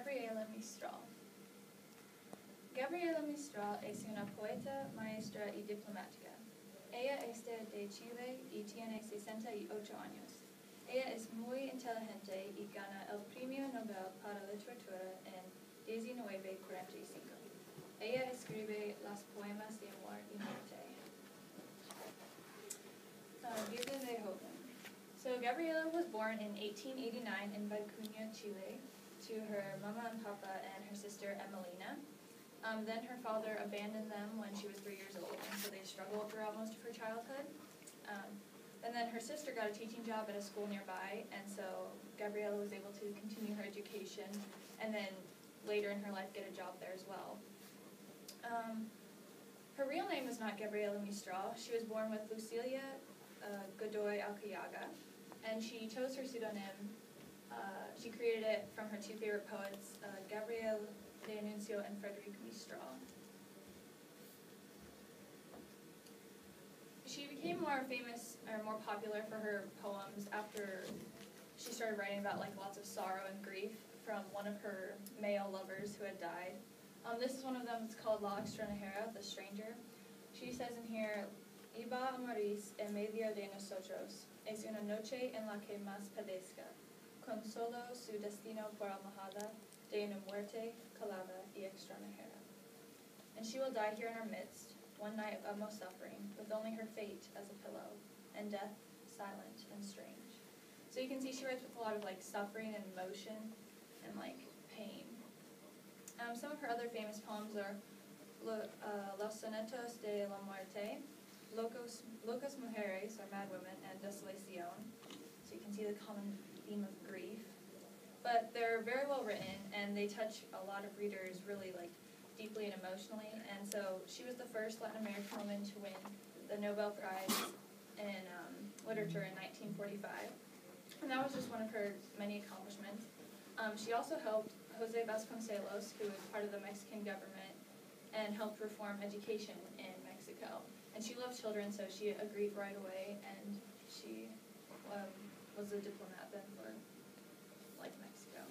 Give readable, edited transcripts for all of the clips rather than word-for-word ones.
Gabriela Mistral. Gabriela Mistral es una poeta, maestra y diplomática. Ella es de Chile y tiene 68 años. Ella es muy inteligente y gana el Premio Nobel para Literatura en 1945. Ella escribe los poemas de amor y muerte. Vida de joven. So Gabriela was born in 1889 in Vicuña, Chile, to her mama and papa and her sister Emelina. Then her father abandoned them when she was 3 years old, and so they struggled throughout most of her childhood. And then her sister got a teaching job at a school nearby, and so Gabriela was able to continue her education, and then later in her life get a job there as well. Her real name is not Gabriela Mistral. She was born with Lucilia Godoy Alcayaga, and she chose her pseudonym. She created it from her two favorite poets, Gabriel de Anuncio and Frederic Mistral. She became more famous or more popular for her poems after she started writing about lots of sorrow and grief from one of her male lovers who had died. This is one of them. It's called La Extranjera, The Stranger. She says in here, Iba a morir en medio de nosotros, es una noche en la que más padezca, con solo su destino por almohada de una muerte calada y extranjera. And she will die here in our midst, one night of most suffering, with only her fate as a pillow, and death silent and strange. So you can see she writes with a lot of suffering and emotion and pain. Some of her other famous poems are Los Sonetos de la Muerte, Locas Mujeres, or Mad Women, and Desolación. So you can see the common theme of grief. But they're very well written, and they touch a lot of readers really deeply and emotionally. And so she was the first Latin American woman to win the Nobel Prize in literature in 1945. And that was just one of her many accomplishments. She also helped Jose Vasconcelos, who was part of the Mexican government, and helped reform education in Mexico. And she loved children, so she agreed right away, and she was a diplomat then for Mexico.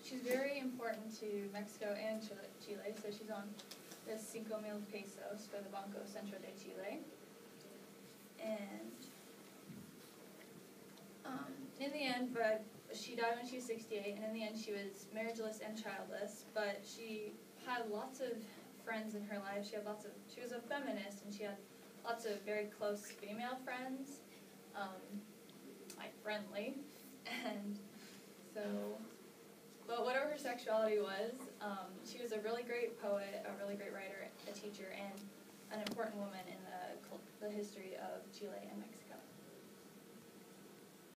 She's very important to Mexico and Chile, so she's on the 5,000 pesos for the Banco Central de Chile. And in the end, but she died when she was 68, and in the end she was marriageless and childless, but she had lots of friends in her life. She was a feminist, and she had lots of very close female friends, friendly, and so, but whatever her sexuality was, she was a really great poet, a really great writer, a teacher, and an important woman in the history of Chile and Mexico.